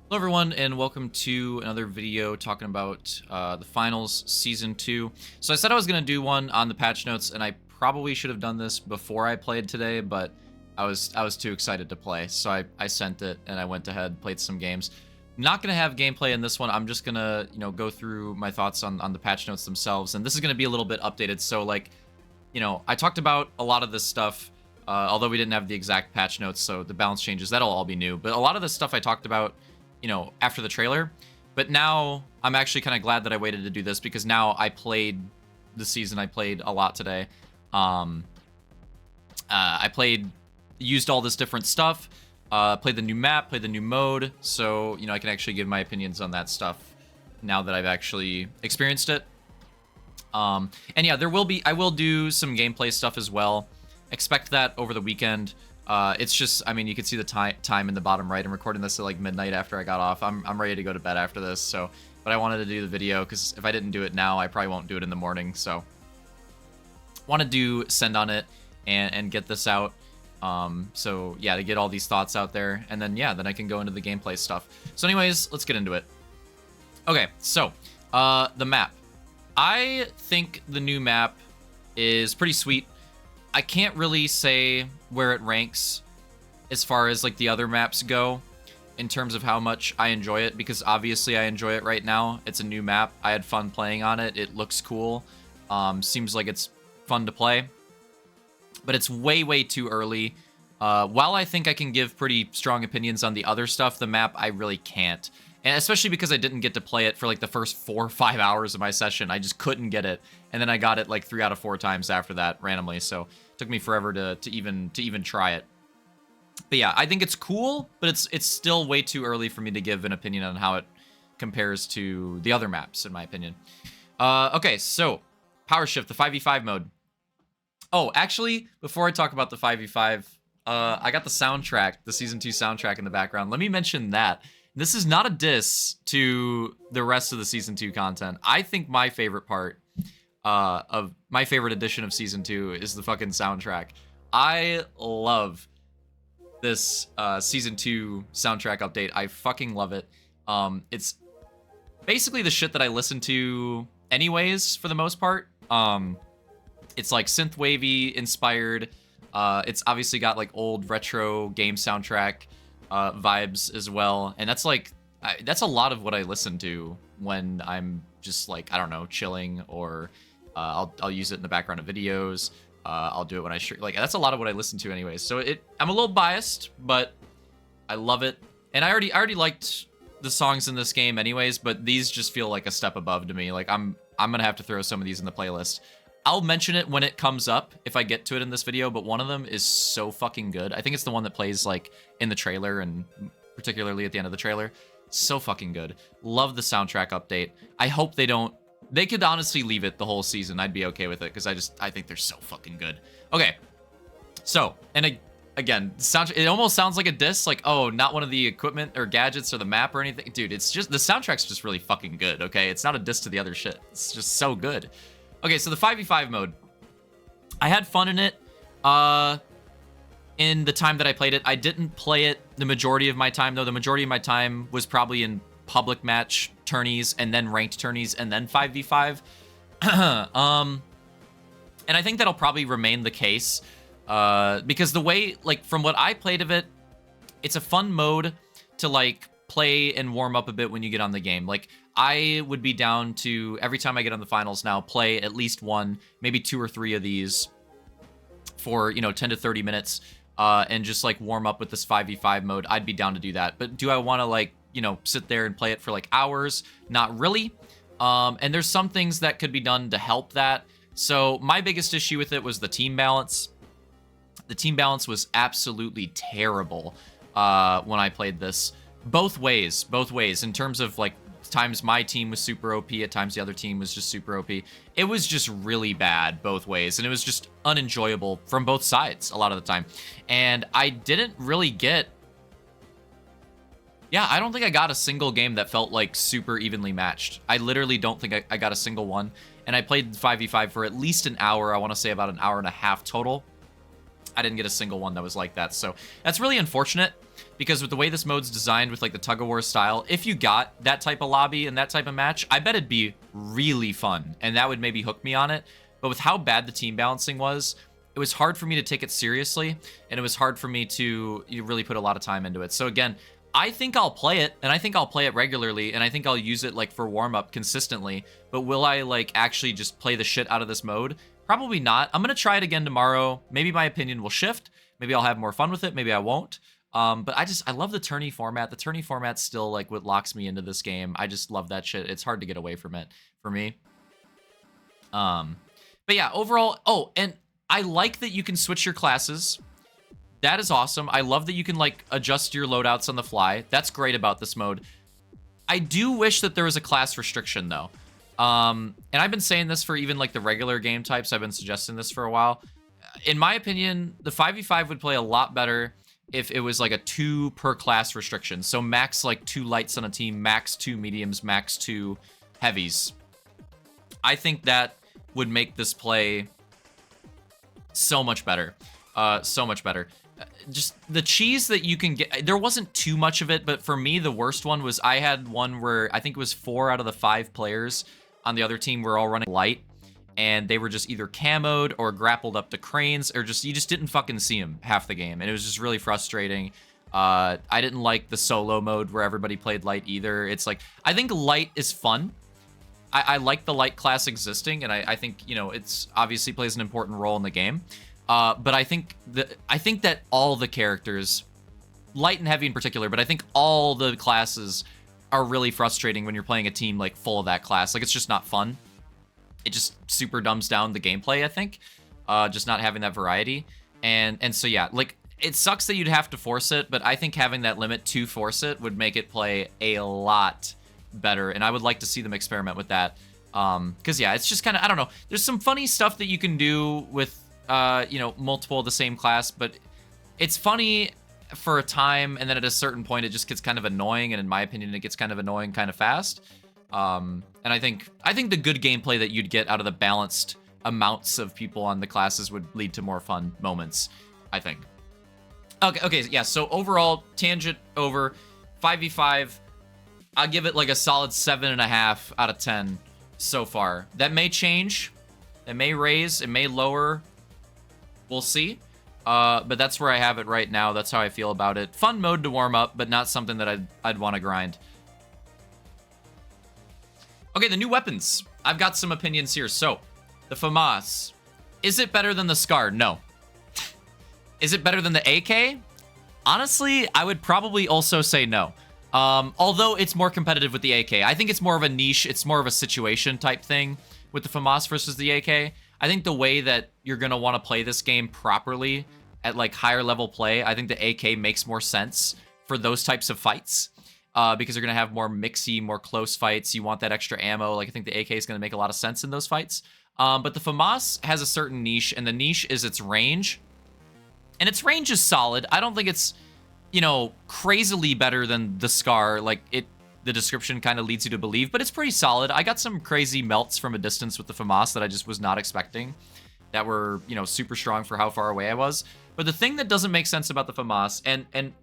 Hello everyone and welcome to another video talking about the finals season 2. So I said I was going to do one on the patch notes, and I probably should have done this before I played today, but I was too excited to play. So I sent it and I went ahead, played some games. Not going to have gameplay in this one. I'm just going to, go through my thoughts on the patch notes themselves, and this is going to be a little bit updated. So like, I talked about a lot of this stuff although we didn't have the exact patch notes, so the balance changes, that'll all be new. But a lot of the stuff I talked about after the trailer. But now I'm actually kind of glad that I waited to do this, because now I played the season. I played a lot today. Used all this different stuff, played the new map, played the new mode. So, I can actually give my opinions on that stuff now that I've actually experienced it. And yeah, I will do some gameplay stuff as well. Expect that over the weekend. It's just, I mean, you can see the time in the bottom right. I'm recording this at like midnight after I got off. I'm ready to go to bed after this. So, but I wanted to do the video because if I didn't do it now, I probably won't do it in the morning. So, want to send on it and get this out. So yeah, to get all these thoughts out there, and then yeah, then I can go into the gameplay stuff. So, anyways, let's get into it. Okay, so the map. I think the new map is pretty sweet. I can't really say where it ranks as far as like the other maps go in terms of how much I enjoy it, because obviously I enjoy it right now. It's a new map. I had fun playing on it. It looks cool. Seems like it's fun to play, but it's way too early. While I think I can give pretty strong opinions on the other stuff, the map I really can't. And especially because I didn't get to play it for like the first 4 or 5 hours of my session. I just couldn't get it. And then I got it like 3 out of 4 times after that randomly. So it took me forever to even try it. But yeah, I think it's cool, but it's still way too early for me to give an opinion on how it compares to the other maps, in my opinion. Okay, so Power Shift, the 5v5 mode. Oh, actually, before I talk about the 5v5, I got the soundtrack, the Season 2 soundtrack in the background. Let me mention that. This is not a diss to the rest of the Season 2 content. I think my favorite part of my favorite edition of Season 2 is the fucking soundtrack. I love this Season 2 soundtrack update. I fucking love it. It's basically the shit that I listen to anyways, for the most part. It's like synth-wavy inspired. It's obviously got like old retro game soundtrack vibes as well, and that's like that's a lot of what I listen to when I'm just like, I don't know, chilling, or I'll use it in the background of videos. I'll do it when I like, that's a lot of what I listen to anyways. So I'm a little biased, but I love it. And I already liked the songs in this game anyways, but these just feel like a step above to me. Like I'm gonna have to throw some of these in the playlist. I'll mention it when it comes up if I get to it in this video, but one of them is so fucking good. I think it's the one that plays like in the trailer, and particularly at the end of the trailer. So fucking good. Love the soundtrack update. I hope they could honestly leave it the whole season. I'd be okay with it, because I think they're so fucking good. Okay. So, and again, it almost sounds like a diss, like, oh, not one of the equipment or gadgets or the map or anything. Dude, it's just, the soundtrack's just really fucking good, okay? It's not a diss to the other shit. It's just so good. Okay, so the 5v5 mode. I had fun in it in the time that I played it. I didn't play it the majority of my time, though. The majority of my time was probably in public match tourneys, and then ranked tourneys, and then 5v5. And I think that'll probably remain the case, because the way, like, from what I played of it, it's a fun mode to, like, play and warm up a bit when you get on the game. Like, I would be down to, every time I get on the finals now, play at least 1, maybe 2 or 3 of these for, 10 to 30 minutes, and just, like, warm up with this 5v5 mode. I'd be down to do that. But do I want to, like, sit there and play it for, like, hours? Not really. And there's some things that could be done to help that. So my biggest issue with it was the team balance. The team balance was absolutely terrible when I played this. Both ways, in terms of, like, times my team was super OP, at times the other team was just super OP. It was just really bad both ways, and it was just unenjoyable from both sides a lot of the time. And I didn't really get... Yeah, I don't think I got a single game that felt like super evenly matched. I literally don't think I got a single one. And I played 5v5 for at least an hour. I want to say about an hour and a half total. I didn't get a single one that was like that. So that's really unfortunate. because with the way this mode's designed with like the tug-of-war style, if you got that type of lobby and that type of match, I bet it'd be really fun, and that would maybe hook me on it. But with how bad the team balancing was, it was hard for me to take it seriously, and it was hard for me to really put a lot of time into it. So again, I think I'll play it, and I think I'll play it regularly, and I think I'll use it like for warm-up consistently. But will I like actually just play the shit out of this mode? Probably not. I'm gonna try it again tomorrow. Maybe my opinion will shift. Maybe I'll have more fun with it. Maybe I won't. But I love the tourney format. The tourney format's still like what locks me into this game. I just love that shit. It's hard to get away from it for me. But yeah, overall, oh, and I like that you can switch your classes. That is awesome. I love that you can like adjust your loadouts on the fly. That's great about this mode. I do wish that there was a class restriction though. And I've been saying this for even like the regular game types. I've been suggesting this for a while. In my opinion, the 5v5 would play a lot better if it was like a 2 per class restriction. So max like 2 lights on a team, max 2 mediums, max 2 heavies. I think that would make this play so much better. So much better. Just the cheese that you can get, there wasn't too much of it, but for me, the worst one was I had one where I think it was 4 out of the 5 players on the other team were all running light, and they were just either camoed or grappled up to cranes, or just, you just didn't fucking see them half the game, and it was just really frustrating. I didn't like the solo mode where everybody played light either. It's like, I think light is fun. I like the light class existing, and I think, you know, it's obviously plays an important role in the game. But I think that all the characters, light and heavy in particular, but I think all the classes are really frustrating when you're playing a team like full of that class. Like, it's just not fun. It just super dumbs down the gameplay, I think. Just not having that variety. And so yeah, like, it sucks that you'd have to force it, but I think having that limit to force it would make it play a lot better, and I would like to see them experiment with that. Because yeah, it's just kind of, I don't know. There's some funny stuff that you can do with you know, multiple of the same class, but it's funny for a time, and then at a certain point it just gets kind of annoying, and in my opinion it gets kind of annoying kind of fast. And I think the good gameplay that you'd get out of the balanced amounts of people on the classes would lead to more fun moments, I think. Okay, yeah, so overall, tangent over, 5v5, I'll give it like a solid 7.5 out of 10 so far. That may change, it may raise, it may lower, we'll see. But that's where I have it right now. That's how I feel about it. Fun mode to warm up, but not something that I'd want to grind. Okay, the new weapons. I've got some opinions here. So, the FAMAS. Is it better than the SCAR? No. Is it better than the AK? Honestly, I would probably also say no. Although it's more competitive with the AK. I think it's more of a niche, it's more of a situation type thing with the FAMAS versus the AK. I think the way that you're going to want to play this game properly at like higher level play, I think the AK makes more sense for those types of fights. Because you're going to have more mixy, more close fights. You want that extra ammo. Like, I think the AK is going to make a lot of sense in those fights. But the FAMAS has a certain niche, and the niche is its range. And its range is solid. I don't think it's, you know, crazily better than the SCAR. Like, the description kind of leads you to believe, but it's pretty solid. I got some crazy melts from a distance with the FAMAS that I just was not expecting, that were, you know, super strong for how far away I was. But the thing that doesn't make sense about the FAMAS, and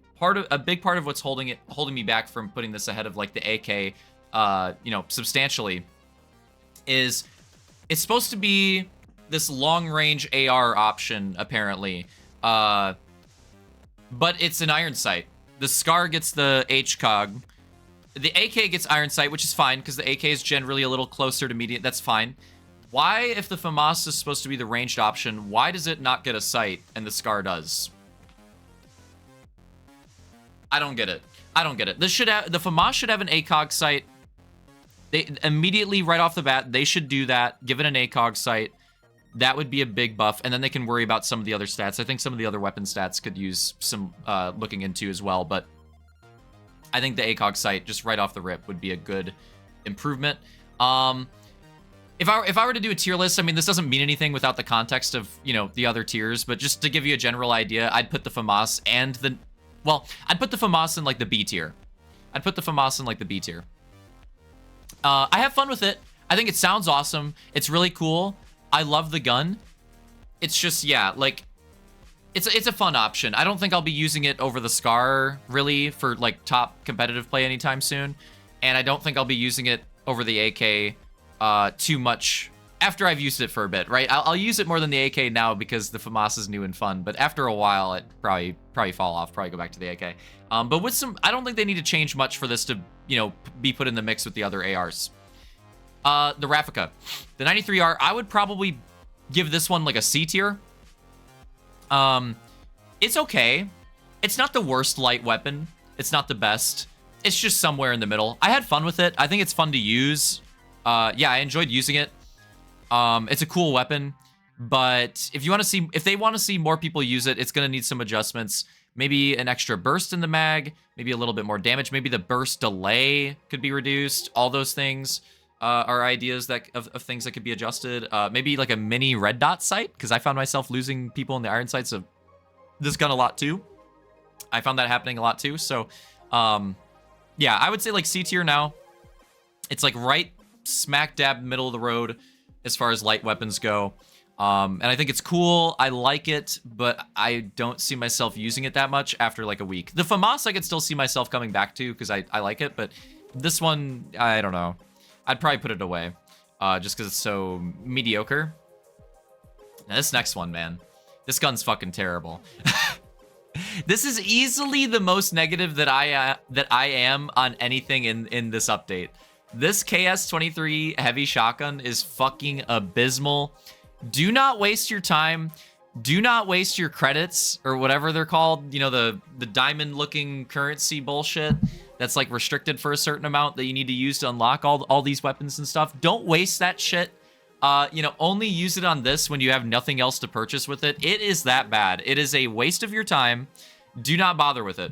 a big part of what's holding me back from putting this ahead of like the AK, you know, substantially, is it's supposed to be this long range AR option apparently, but it's an iron sight. The SCAR gets the HCOG. The AK gets iron sight, which is fine because the AK is generally a little closer to medium. That's fine. Why, if the FAMAS is supposed to be the ranged option, why does it not get a sight and the SCAR does? I don't get it. I don't get it. The FAMAS should have an ACOG sight. They immediately, right off the bat, they should do that. Give it an ACOG sight. That would be a big buff, and then they can worry about some of the other stats. I think some of the other weapon stats could use some looking into as well, but I think the ACOG sight, just right off the rip, would be a good improvement. If I were to do a tier list, I mean, this doesn't mean anything without the context of, you know, the other tiers, but just to give you a general idea, I'd put the FAMAS and the... Well, I'd put the FAMAS in, like, the B tier. I'd put the FAMAS in, like, the B tier. I have fun with it. I think it sounds awesome. It's really cool. I love the gun. It's just, yeah, like... it's a fun option. I don't think I'll be using it over the Scar really for like top competitive play anytime soon, and I don't think I'll be using it over the AK too much after I've used it for a bit, right? I'll use it more than the AK now because the FAMAS is new and fun, but after a while it probably fall off, probably go back to the AK. But with some, I don't think they need to change much for this to, you know, be put in the mix with the other ARs. The Raffica, the 93R, I would probably give this one like a C tier. It's okay. It's not the worst light weapon. It's not the best. It's just somewhere in the middle. I had fun with it. I think it's fun to use. Yeah, I enjoyed using it. It's a cool weapon, but if they want to see more people use it, it's going to need some adjustments. Maybe an extra burst in the mag, maybe a little bit more damage. Maybe the burst delay could be reduced. All those things are ideas of things that could be adjusted. Maybe like a mini red dot sight, because I found myself losing people in the iron sights of this gun a lot too. I found that happening a lot too. So, yeah, I would say like C tier now. It's like right smack dab middle of the road as far as light weapons go. And I think it's cool. I like it, but I don't see myself using it that much after like a week. The FAMAS I could still see myself coming back to because I like it, but this one, I don't know. I'd probably put it away just because it's so mediocre. Now this next one, man. This gun's fucking terrible. This is easily the most negative that I am on anything in this update. This KS-23 heavy shotgun is fucking abysmal. Do not waste your time. Do not waste your credits or whatever they're called. You know, the diamond-looking currency bullshit that's like restricted for a certain amount that you need to use to unlock all these weapons and stuff. Don't waste that shit. You know, only use it on this when you have nothing else to purchase with it. It is that bad. It is a waste of your time. Do not bother with it.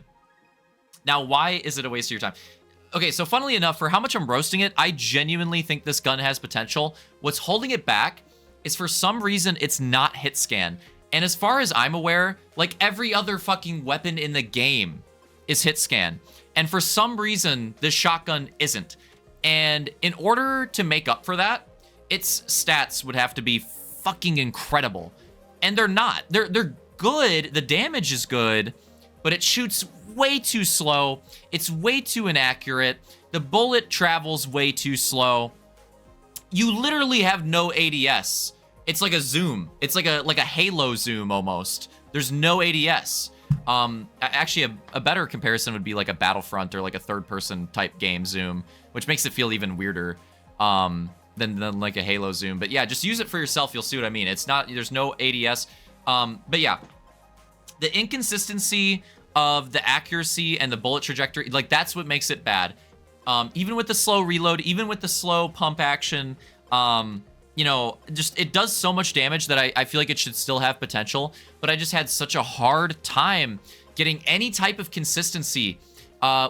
Now, why is it a waste of your time? Okay, so funnily enough, for how much I'm roasting it, I genuinely think this gun has potential. What's holding it back is for some reason it's not hit scan. And as far as I'm aware, like every other fucking weapon in the game is hit scan. And for some reason, this shotgun isn't. And in order to make up for that, its stats would have to be fucking incredible. And they're not. They're good. The damage is good, but it shoots way too slow. It's way too inaccurate. The bullet travels way too slow. You literally have no ADS. It's like a zoom. It's like a Halo zoom almost. There's no ADS. Actually, a better comparison would be like a Battlefront or like a third-person type game zoom, which makes it feel even weirder than like a Halo zoom. But yeah, just use it for yourself. You'll see what I mean. It's not. There's no ADS. But yeah, the inconsistency of the accuracy and the bullet trajectory, like that's what makes it bad. Even with the slow reload, even with the slow pump action, you know, just it does so much damage that I feel like it should still have potential, but I just had such a hard time getting any type of consistency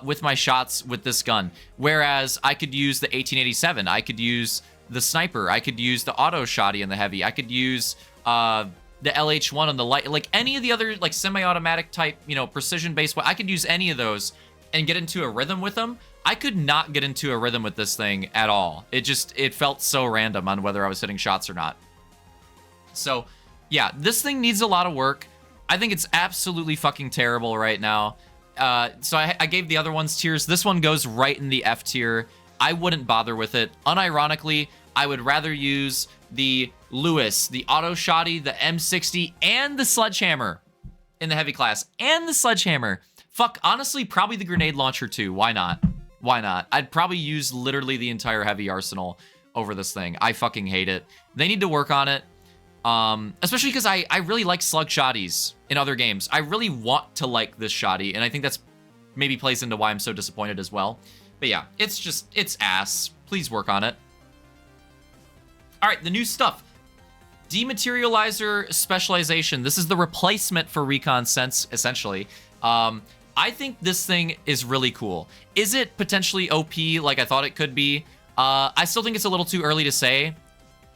with my shots with this gun. Whereas I could use the 1887, I could use the sniper, I could use the auto shotty and the heavy, I could use the LH1 on the light, like any of the other like semi-automatic type, you know, precision-based, I could use any of those and get into a rhythm with them. I could not get into a rhythm with this thing at all. It felt so random on whether I was hitting shots or not. So yeah, this thing needs a lot of work. I think it's absolutely fucking terrible right now. So I gave the other ones tiers. This one goes right in the F tier. I wouldn't bother with it. Unironically, I would rather use the Lewis, the auto shotty, the M60, and the sledgehammer in the heavy class, and the sledgehammer. Fuck, honestly, probably the grenade launcher too. Why not? Why not? I'd probably use literally the entire heavy arsenal over this thing. I fucking hate it. They need to work on it. Especially because I really like slug shotties in other games. I really want to like this shotty, and I think that's maybe plays into why I'm so disappointed as well. But yeah, it's ass. Please work on it. All right, the new stuff. Dematerializer specialization. This is the replacement for Recon Sense, essentially. I think this thing is really cool. Is it potentially OP like I thought it could be? I still think it's a little too early to say.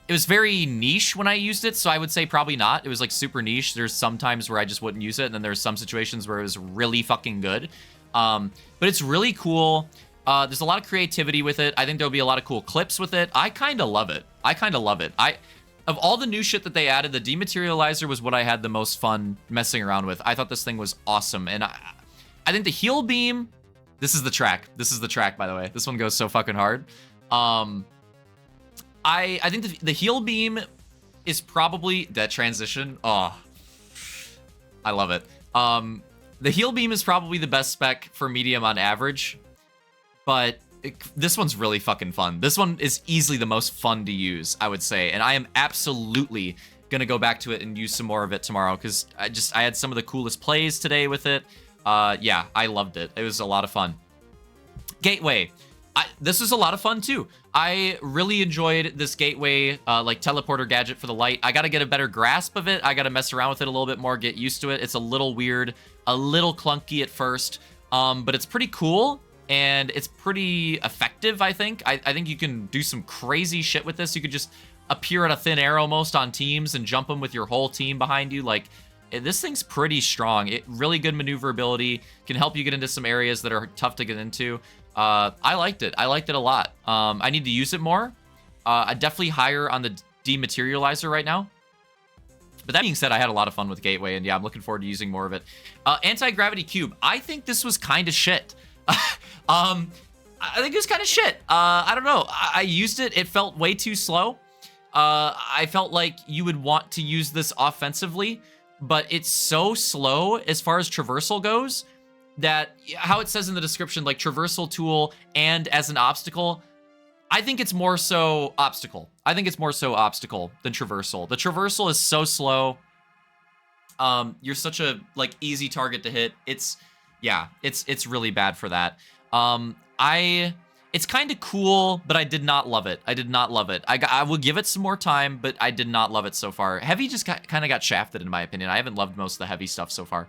It was very niche when I used it, so I would say probably not. It was like super niche. There's some times where I just wouldn't use it, and then there's some situations where it was really fucking good. But it's really cool. There's a lot of creativity with it. I think there'll be a lot of cool clips with it. I kind of love it. of all the new shit that they added, the Dematerializer was what I had the most fun messing around with. I thought this thing was awesome. And I think the Heal Beam, this is the track. This is the track, by the way. This one goes so fucking hard. I think the Heal Beam is probably that transition. Oh, I love it. The Heal Beam is probably the best spec for medium on average, but this one's really fucking fun. This one is easily the most fun to use, I would say, and I am absolutely gonna go back to it and use some more of it tomorrow because I had some of the coolest plays today with it. Yeah, I loved it. It was a lot of fun. Gateway. This was a lot of fun too. I really enjoyed this gateway, like teleporter gadget for the light. I gotta get a better grasp of it. I gotta mess around with it a little bit more, get used to it. It's a little weird, a little clunky at first, but it's pretty cool and it's pretty effective, I think. I think you can do some crazy shit with this. You could just appear at a thin air almost on teams and jump them with your whole team behind you. Like, this thing's pretty strong. Really good maneuverability, can help you get into some areas that are tough to get into. I liked it. I liked it a lot. I need to use it more. I definitely higher on the Dematerializer right now. But that being said, I had a lot of fun with Gateway, and yeah, I'm looking forward to using more of it. Anti-Gravity Cube. I think this was kind of shit. I think it was kind of shit. I don't know. I used it. It felt way too slow. I felt like you would want to use this offensively, but it's so slow as far as traversal goes that how it says in the description, like traversal tool and as an obstacle, I think it's more so obstacle. I think it's more so obstacle than traversal. The traversal is so slow. You're such a like easy target to hit. It's really bad for that. It's kind of cool, but I did not love it. I did not love it. I will give it some more time, but I did not love it so far. Heavy just kind of got shafted in my opinion. I haven't loved most of the heavy stuff so far.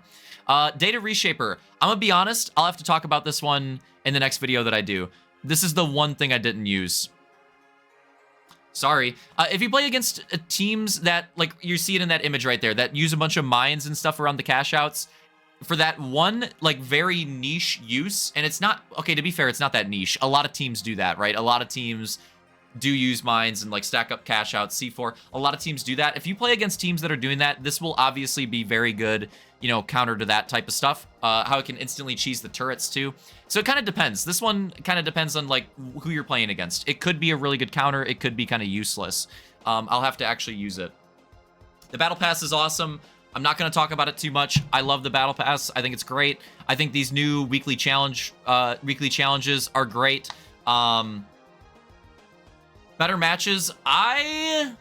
Data Reshaper. I'm gonna be honest, I'll have to talk about this one in the next video that I do. This is the one thing I didn't use. Sorry. If you play against teams that, like you see it in that image right there, that use a bunch of mines and stuff around the cash outs, for that one, like, very niche use, and it's not, okay, to be fair, it's not that niche. A lot of teams do that, right? A lot of teams do use mines and, like, stack up cash out, C4. A lot of teams do that. If you play against teams that are doing that, this will obviously be very good, you know, counter to that type of stuff. How it can instantly cheese the turrets, too. So it kind of depends. This one kind of depends on, like, who you're playing against. It could be a really good counter. It could be kind of useless. I'll have to actually use it. The Battle Pass is awesome. I'm not going to talk about it too much. I love the Battle Pass. I think it's great. I think these new weekly challenges are great. Better matches. I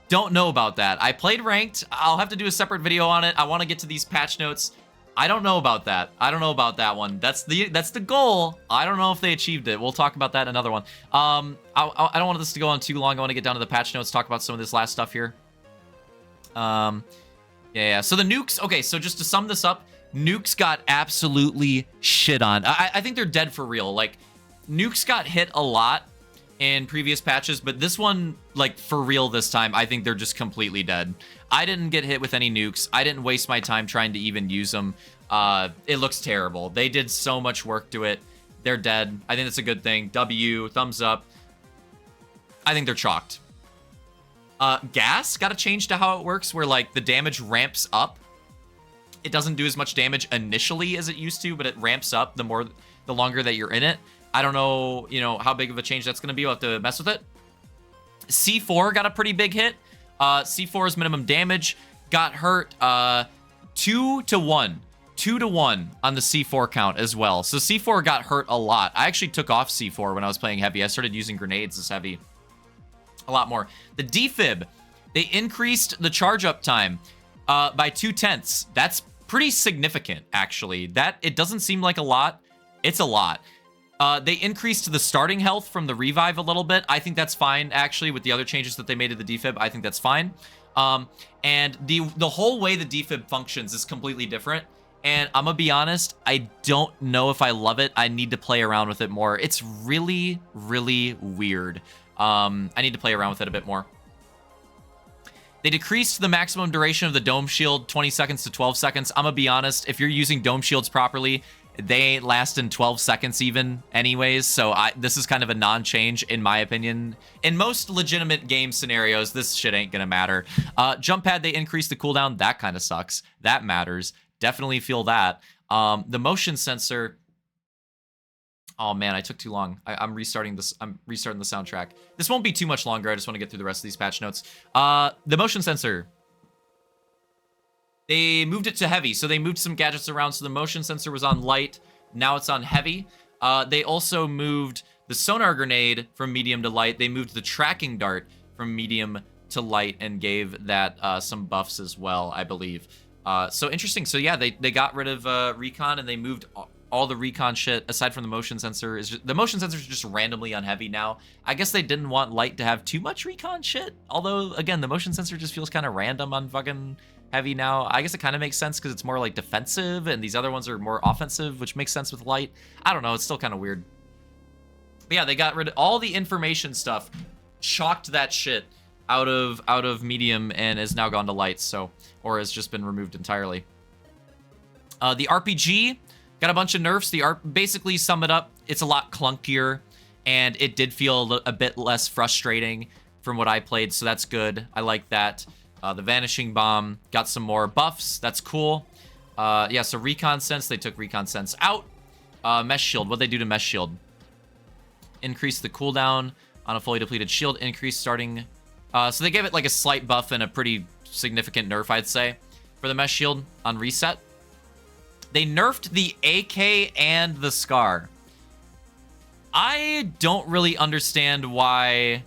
don't know about that. I played ranked. I'll have to do a separate video on it. I want to get to these patch notes. I don't know about that. I don't know about that one. That's the goal. I don't know if they achieved it. We'll talk about that in another one. I don't want this to go on too long. I want to get down to the patch notes, talk about some of this last stuff here. Yeah. So the nukes. Okay, so just to sum this up, nukes got absolutely shit on. I think they're dead for real. Like, nukes got hit a lot in previous patches, but this one, like, for real this time, I think they're just completely dead. I didn't get hit with any nukes. I didn't waste my time trying to even use them. It looks terrible. They did so much work to it. They're dead. I think that's a good thing. W, thumbs up. I think they're chalked. Gas got to change to how it works, where, like, the damage ramps up. It doesn't do as much damage initially as it used to, but it ramps up the longer that you're in it. I don't know, you know, how big of a change that's going to be. We'll have to mess with it. C4 got a pretty big hit. C4's minimum damage got hurt 2 to 1. 2 to 1 on the C4 count as well. So C4 got hurt a lot. I actually took off C4 when I was playing heavy. I started using grenades as heavy a lot more. The defib, they increased the charge up time by 0.2. That's pretty significant, actually. It doesn't seem like a lot. It's a lot. They increased the starting health from the revive a little bit. I think that's fine, actually, with the other changes that they made to the defib. I think that's fine. And the whole way the defib functions is completely different. And I'm gonna be honest, I don't know if I love it. I need to play around with it more. It's really, really weird. I need to play around with it a bit more. They decreased the maximum duration of the dome shield 20 seconds to 12 seconds. I'm gonna be honest, if you're using dome shields properly, they ain't lasting 12 seconds even anyways, so this is kind of a non-change in my opinion. In most legitimate game scenarios, this shit ain't gonna matter. Jump pad, they increased the cooldown. That kind of sucks. That matters. Definitely feel that. The motion sensor... Oh man, I took too long. I'm restarting this. I'm restarting the soundtrack. This won't be too much longer. I just want to get through the rest of these patch notes. The motion sensor. They moved it to heavy, so they moved some gadgets around. So the motion sensor was on light. Now it's on heavy. They also moved the sonar grenade from medium to light. They moved the tracking dart from medium to light and gave that some buffs as well, I believe. So interesting. So yeah, they got rid of recon and they moved all the recon shit aside from the motion sensor. The motion sensor is just randomly on heavy now. I guess they didn't want light to have too much recon shit. Although again, the motion sensor just feels kind of random on fucking heavy now. I guess it kind of makes sense because it's more like defensive and these other ones are more offensive, which makes sense with light. I don't know. It's still kind of weird. But yeah, they got rid of all the information stuff, chalked that shit out of medium and is now gone to light. So, or has just been removed entirely. The RPG got a bunch of nerfs. Basically, sum it up, it's a lot clunkier, and it did feel a bit less frustrating from what I played, so that's good. I like that. The Vanishing Bomb got some more buffs. That's cool. Yeah, so Recon Sense, they took Recon Sense out. Mesh Shield, what'd they do to Mesh Shield? Increase the cooldown on a fully depleted shield. Increase starting... so they gave it like a slight buff and a pretty significant nerf, I'd say, for the Mesh Shield on reset. They nerfed the AK and the Scar. I don't really understand why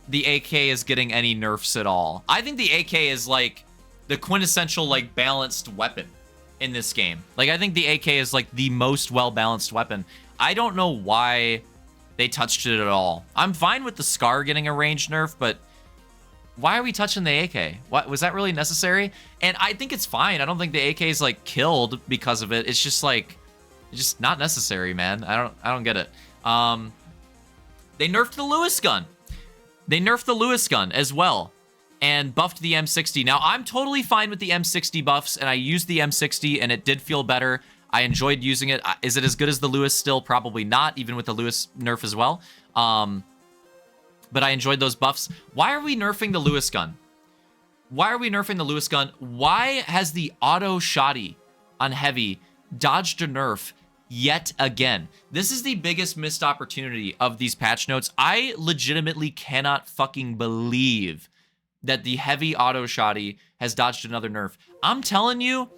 the AK is getting any nerfs at all. I think the AK is like the quintessential like balanced weapon in this game. Like I think the AK is like the most well-balanced weapon. I don't know why they touched it at all. I'm fine with the Scar getting a range nerf, but why are we touching the AK? What was that really necessary? And I think it's fine. I don't think the AK is like killed because of it. It's just like, it's just not necessary, man. I don't get it. They nerfed the Lewis gun. They nerfed the Lewis gun as well and buffed the M60. Now I'm totally fine with the M60 buffs, and I used the M60 and it did feel better. I enjoyed using it. Is it as good as the Lewis still? Probably not, even with the Lewis nerf as well. But I enjoyed those buffs. Why are we nerfing the Lewis gun? Why are we nerfing the Lewis gun? Why has the auto shotty on heavy dodged a nerf yet again? This is the biggest missed opportunity of these patch notes. I legitimately cannot fucking believe that the heavy auto shotty has dodged another nerf. I'm telling you,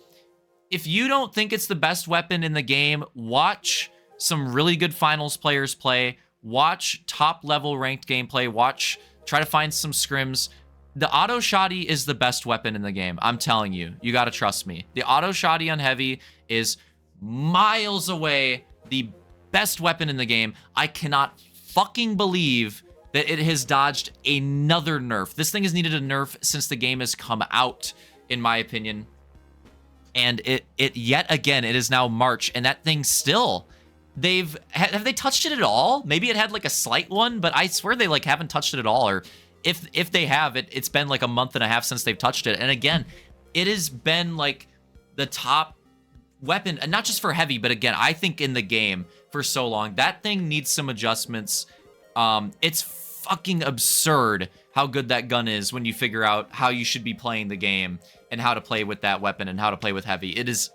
if you don't think it's the best weapon in the game, watch some really good finals players play. Watch top level ranked gameplay. Try to find some scrims. The auto shotty is the best weapon in the game. I'm telling you, you gotta trust me. The auto shotty on heavy is miles away the best weapon in the game. I cannot fucking believe that it has dodged another nerf. This thing has needed a nerf since the game has come out, in my opinion. And it yet again, it is now March, and that thing still... Have they touched it at all? Maybe it had like a slight one, but I swear they like haven't touched it at all. Or if they have, it's been like a month and a half since they've touched it. And again, it has been like the top weapon, and not just for heavy, but again, I think in the game for so long. That thing needs some adjustments. It's fucking absurd how good that gun is when you figure out how you should be playing the game and how to play with that weapon and how to play with heavy. It is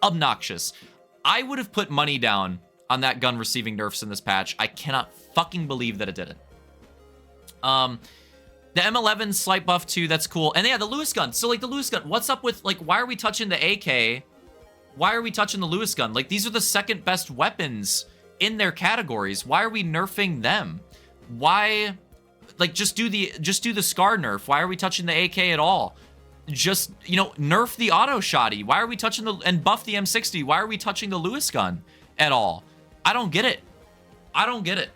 obnoxious. I would have put money down on that gun receiving nerfs in this patch. I cannot fucking believe that it did it. The M11 slight buff too, that's cool. And yeah, the Lewis gun. So like the Lewis gun, what's up with like, why are we touching the AK? Why are we touching the Lewis gun? Like these are the second best weapons in their categories. Why are we nerfing them? Why, like just do the Scar nerf. Why are we touching the AK at all? Just, you know, nerf the auto shotty. Why are we touching and buff the M60? Why are we touching the Lewis gun at all? I don't get it. I don't get it.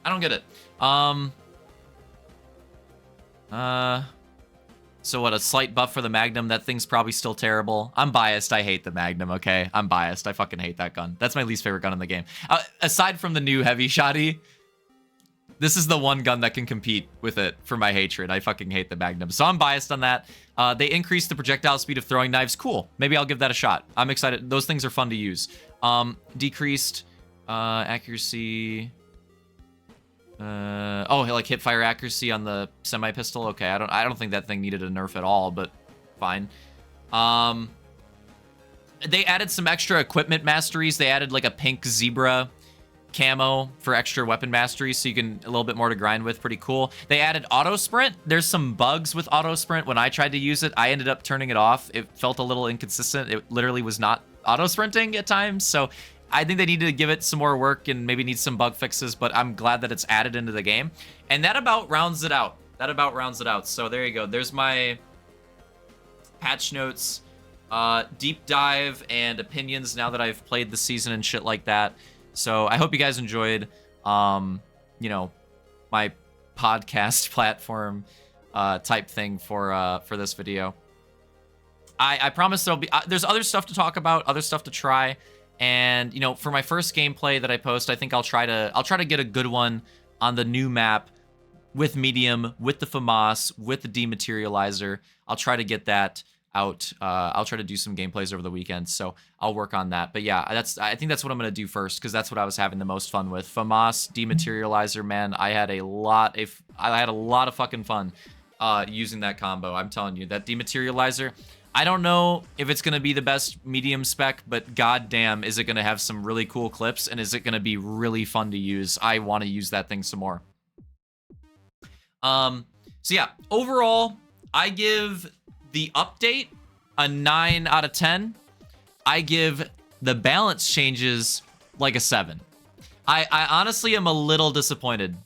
I don't get it. So what, a slight buff for the Magnum? That thing's probably still terrible. I'm biased. I hate the Magnum, okay? I'm biased. I fucking hate that gun. That's my least favorite gun in the game. Aside from the new heavy shotty, This is the one gun that can compete with it for my hatred. I fucking hate the Magnum. So I'm biased on that. They increased the projectile speed of throwing knives. Cool. Maybe I'll give that a shot. I'm excited. Those things are fun to use. Decreased accuracy. Oh, like hip fire accuracy on the semi-pistol. Okay, I don't think that thing needed a nerf at all, but fine. They added some extra equipment masteries. They added like a pink zebra camo for extra weapon mastery, so you can a little bit more to grind with. Pretty cool. They added auto sprint. There's some bugs with auto sprint. When I tried to use it, I ended up turning it off. It felt a little inconsistent. It literally was not auto sprinting at times, so I think they need to give it some more work and maybe need some bug fixes, but I'm glad that it's added into the game. And that about rounds it out. So there you go. There's my patch notes, deep dive, and opinions now that I've played the season and shit like that. So I hope you guys enjoyed, you know, my podcast platform type thing for this video. I promise there'll be there's other stuff to talk about, other stuff to try. And, you know, for my first gameplay that I post, I think I'll try to get a good one on the new map with medium, with the FAMAS, with the dematerializer. I'll try to get that out. I'll try to do some gameplays over the weekend, so I'll work on that. But yeah, I think that's what I'm gonna do first, because that's what I was having the most fun with. FAMAS, dematerializer, man, I had a lot of fucking fun using that combo. I'm telling you, that dematerializer, I don't know if it's going to be the best medium spec, but goddamn, is it going to have some really cool clips, and is it going to be really fun to use? I want to use that thing some more. So yeah, overall, I give the update a 9 out of 10. I give the balance changes like a 7. I honestly am a little disappointed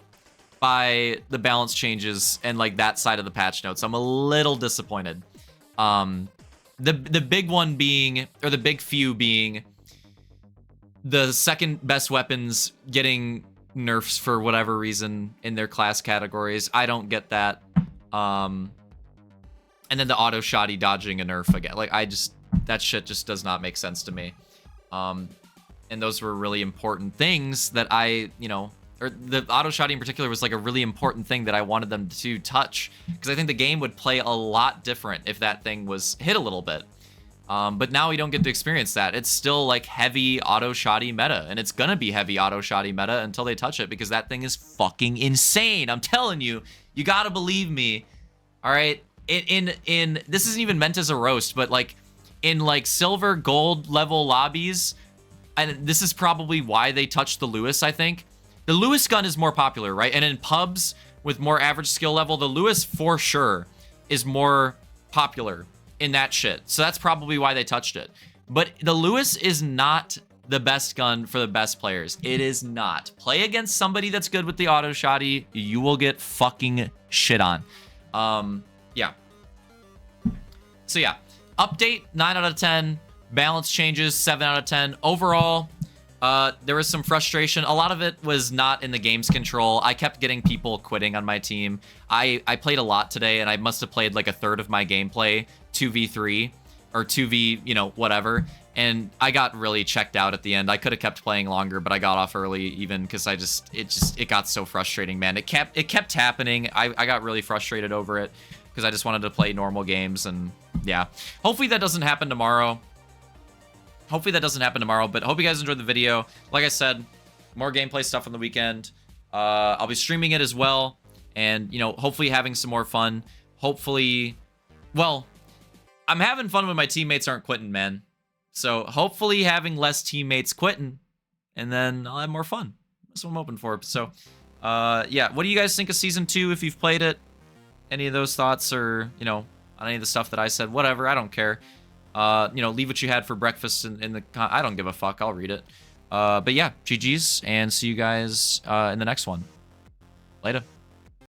by the balance changes and like that side of the patch notes. I'm a little disappointed. The big one being, or the big few being, the second best weapons getting nerfs for whatever reason in their class categories. I don't get that. And then the auto shoddy dodging a nerf again. Like, that shit just does not make sense to me. And those were really important things that or the auto shoddy in particular was like a really important thing that I wanted them to touch, because I think the game would play a lot different if that thing was hit a little bit. But now we don't get to experience that. It's still like heavy auto shoddy meta, and it's gonna be heavy auto shoddy meta until they touch it, because that thing is fucking insane. I'm telling you, you gotta believe me. All right, in this isn't even meant as a roast, but like in like silver gold level lobbies, and this is probably why they touched the Lewis, I think. The Lewis gun is more popular, right? And in pubs with more average skill level, the Lewis for sure is more popular in that shit. So that's probably why they touched it. But the Lewis is not the best gun for the best players. It is not. Play against somebody that's good with the auto shoddy, you will get fucking shit on. Yeah. So yeah, update 9 out of 10, balance changes 7 out of 10. Overall, there was some frustration. A lot of it was not in the game's control. I kept getting people quitting on my team. I played a lot today, and I must have played like a third of my gameplay 2v3 or 2v, you know, whatever. And I got really checked out at the end. I could have kept playing longer, but I got off early even because it got so frustrating, man. It kept happening. I got really frustrated over it because I just wanted to play normal games, and yeah. Hopefully that doesn't happen tomorrow. But I hope you guys enjoyed the video. Like I said, more gameplay stuff on the weekend. I'll be streaming it as well, and, you know, hopefully having some more fun. Hopefully, well, I'm having fun when my teammates aren't quitting, man. So hopefully having less teammates quitting, and then I'll have more fun. That's what I'm hoping for. So, yeah, what do you guys think of Season 2 if you've played it? Any of those thoughts, or, you know, on any of the stuff that I said? Whatever, I don't care. You know, leave what you had for breakfast in the... I don't give a fuck. I'll read it. But yeah, GG's, and see you guys in the next one. Later.